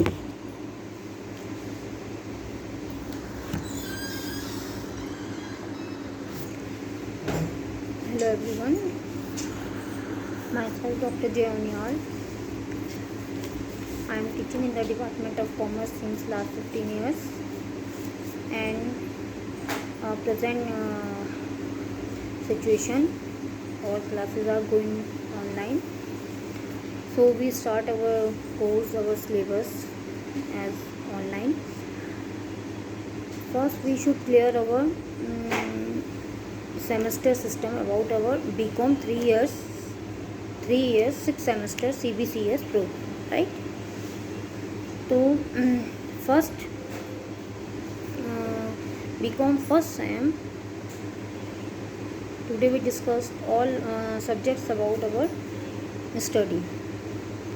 Hello everyone, myself Dr. Jay Onyal. I am teaching in the Department of Commerce since last 15 years, and present situation, all classes are going online. So we start our course, our syllabus as online. First we should clear our semester system about our BCom 3 years 6 semester CBCS program, right? So first BCom first sem, today we discussed all subjects about our study,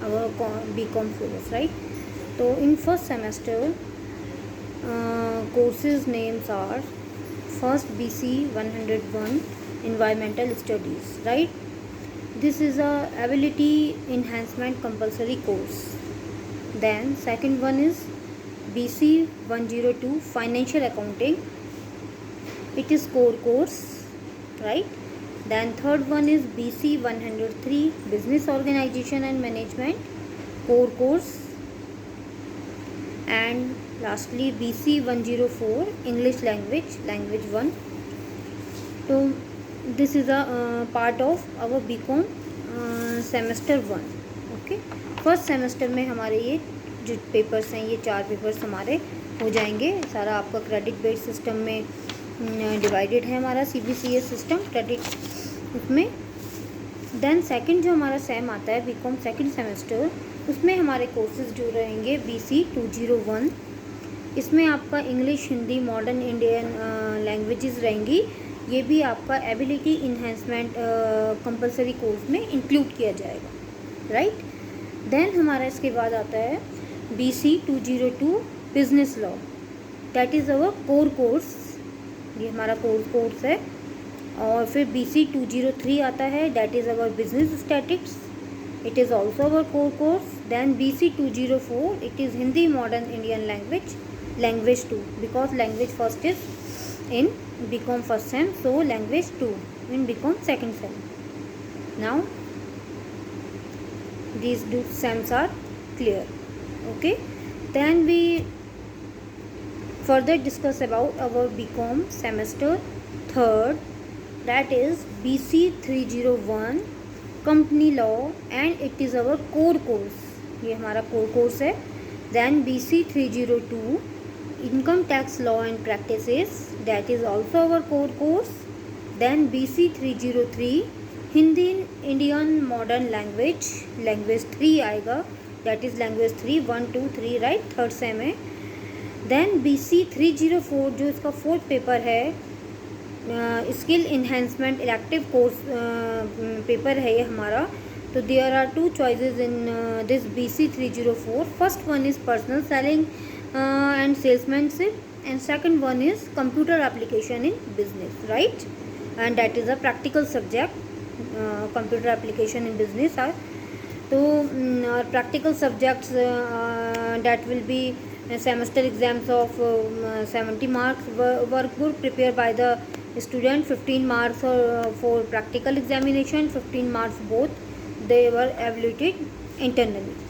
our BCom syllabus, right? So in first semester courses names are first BC 101 environmental studies, right? This is a ability enhancement compulsory course. Then second one is BC 102 financial accounting, it is core course, right? Then third one is BC 103 business organization and management, core course. And lastly BC 104 English language 1. So this is a part of our BCom semester 1. Okay, first semester में हमारे ये जो papers हैं, ये 4 papers हमारे हो जाएंगे. सारा आपका क्रेडिट बेस्ड सिस्टम में डिवाइडेड है हमारा CBCS सिस्टम क्रेडिट उसमें. देन सेकंड जो हमारा सेम आता है BCom सेकंड सेमेस्टर, उसमें हमारे कोर्सेज जो रहेंगे BC 201. इसमें आपका English, Hindi, modern Indian languages रहेंगी. ये भी आपका एबिलिटी इन्हेंसमेंट कंपलसरी कोर्स में इंक्लूड किया जाएगा, राइट? देन हमारा इसके बाद आता है BC 202 business law, that is our core course, ये हमारा कोर्स है. और फिर BC 203 आता है, that is our business statistics, it is also our core course. Then BC 204 it is Hindi, modern Indian language 2, because language first is in BCom first sem, so language 2 in BCom second sem. Now these two sems are clear, okay? Then we further discuss about our BCom semester third, that is BC 301 company law, and it is our core course, ये हमारा core course है. Then BC 302 income tax law and practices, that is also our core course. Then BC 303 Hindi Indian modern language 3 आएगा, that is language 3 1 2 3, right? Third same है. Then BC 304 जो इसका fourth paper है, skill enhancement elective course paper है ये हमारा. तो there are 2 choices in this BC 304. First one is personal selling and salesmanship, and second one is computer application in business, right? And that is a practical subject, computer application in business are. So practical subjects that will be semester exams of 70 marks, workbook prepared by the student, 15 marks for practical examination, 15 marks both they were evaluated internally.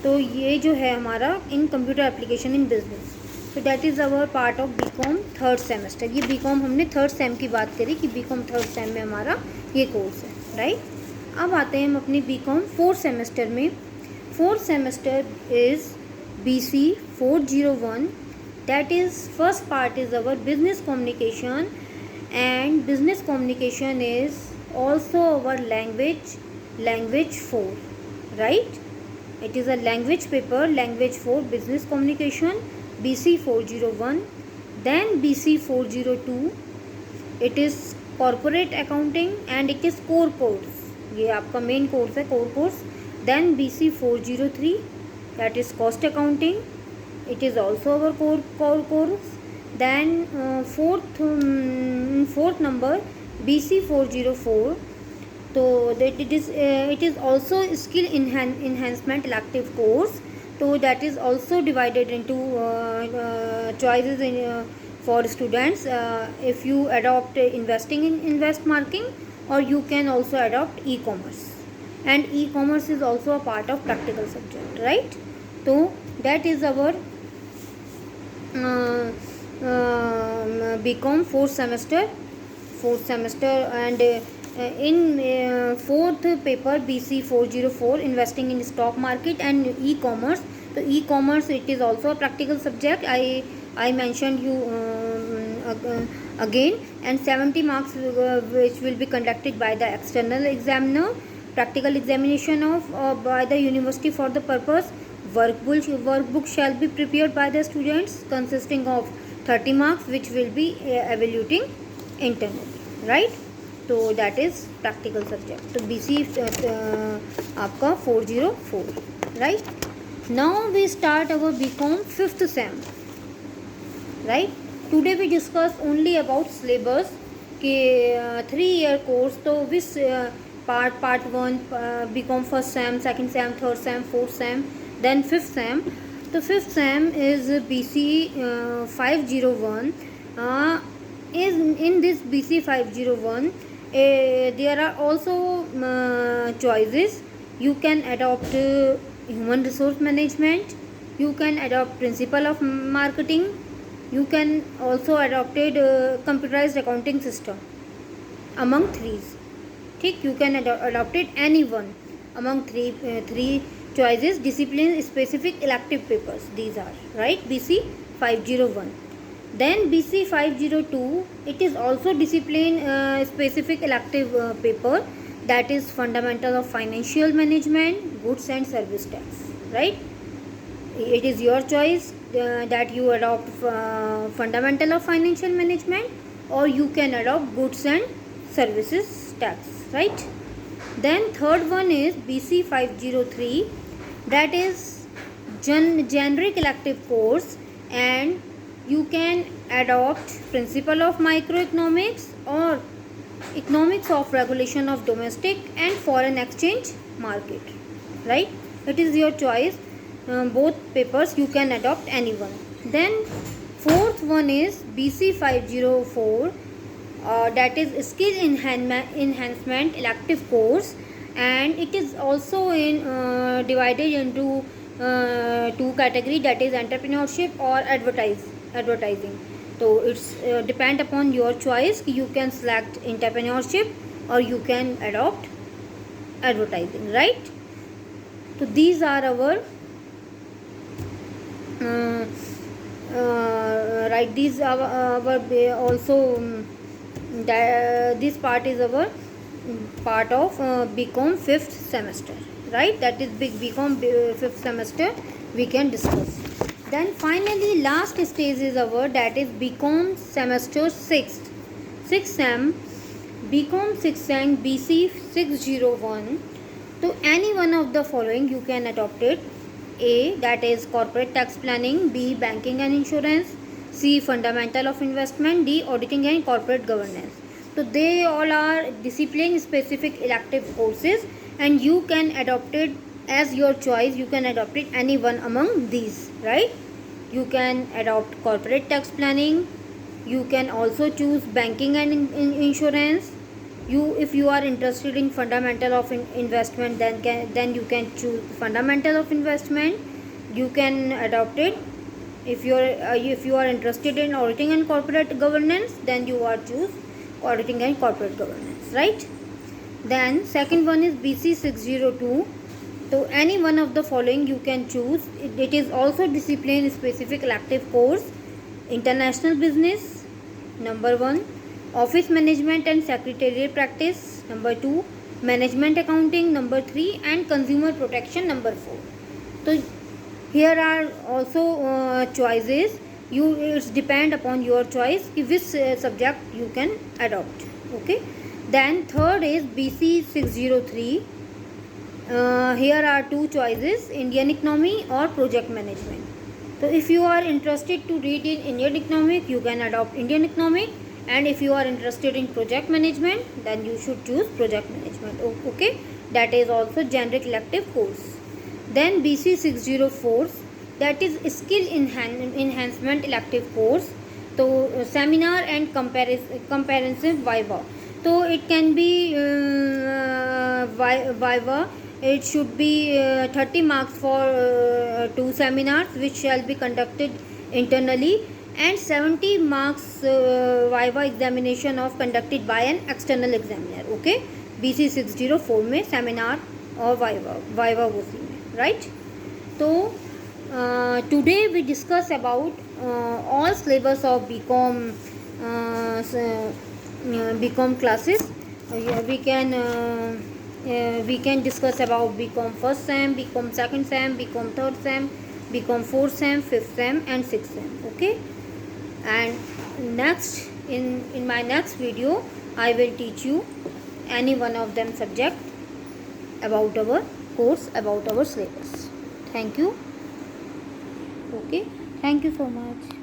तो ये जो है हमारा in computer application in business, तो that is our part of BCom third semester. ये BCom हमने third sem की बात करी कि BCom थर्ड सेम में हमारा ये कोर्स है, राइट? अब आते हैं हम अपनी BCom फोर्थ सेमेस्टर में. Fourth semester is BC 401, that is first part is our business communication, and business communication is also our language 4, right? It is a language paper, language 4 business communication, BC 401. Then BC 402 it is corporate accounting and it is core course, ये आपका main course है, core course. Then BC 403 that is cost accounting, it is also our core course. Then fourth number BC 404, तो that it is also skill enhancement elective course. So that is also divided into choices for students. If you adopt investing in invest marketing, or you can also adopt e-commerce, and e-commerce is also a part of practical subject, right? So that is our BCom fourth semester, and in fourth paper BC 404 investing in stock market and e-commerce. So e-commerce, it is also a practical subject. I mentioned you again, and 70 marks which will be conducted by the external examiner. Practical examination of by the university for the purpose. Workbook shall be prepared by the students consisting of 30 marks which will be evaluating internally, right? तो that is practical subject. तो BC आपका 404, right? Now we start our BCom 5th sem, right? Today we discuss only about syllabus के 3-year course. तो which part 1 BCom first sem, second sem, third sem, fourth sem, then fifth sem. तो fifth sem is BC 501. In this BC 501 there are also choices. You can adopt human resource management, you can adopt principle of marketing, you can also adopt computerized accounting system among threes. ठीक, you can adopt it any one among three choices. Discipline specific elective papers, these are, right? BC 501. Then BC 502, it is also discipline specific elective paper, that is fundamental of financial management, goods and service tax, right? It is your choice that you adopt fundamental of financial management, or you can adopt goods and services tax, right? Then third one is BC 503, that is generic elective course, and you can adopt principle of microeconomics or economics of regulation of domestic and foreign exchange market, right? It is your choice. Both papers you can adopt any one. Then fourth one is BC 504, that is skill enhancement elective course, and it is also divided into two category, that is entrepreneurship or advertising. So it's depend upon your choice. You can select entrepreneurship or you can adopt advertising, right? So these are our right, these are our also this part is our part of BCom 5th semester, right? That is BCom 5th semester we can discuss. Then finally last stage is our, that is BCom semester 6th sem, BCom 6th sem BC 601. So any one of the following you can adopt it. A, that is corporate tax planning, B, banking and insurance, C, fundamental of investment, D, auditing and corporate governance. So they all are discipline specific elective courses, and you can adopt it as your choice. You can adopt it any one among these, right? You can adopt corporate tax planning, you can also choose banking and insurance. If you are interested in fundamental of investment, then you can choose fundamental of investment. You can adopt it. If you are interested in auditing and corporate governance, then you are choose auditing and corporate governance, right? Then second one is BC 602. So any one of the following you can choose. It is also discipline specific elective course. International business, number 1. Office management and secretarial practice, number 2. Management accounting, number 3. And consumer protection, number 4. So here are also choices. It's depend upon your choice which subject you can adopt. Okay. Then third is BC 603. Here are two choices, Indian economy or project management. So if you are interested to read in Indian economic, you can adopt Indian economic, and if you are interested in project management, then you should choose project management. Okay, that is also generic elective course. Then BC 604, that is skill enhancement elective course. तो seminar and comprehensive viva. तो it can be viva. It should be 30 marks for 2 seminars which shall be conducted internally, and 70 marks viva examination of conducted by an external examiner. Okay, BC 604 में seminar और viva उसी में, right. तो today we discuss about all syllabus of BCom classes. we can discuss about BCom first sem, BCom second sem, BCom third sem, BCom fourth sem, fifth sem and sixth sem. Okay, and next in my next video I will teach you any one of them subject about our course, about our syllabus. Thank you. Okay, thank you so much.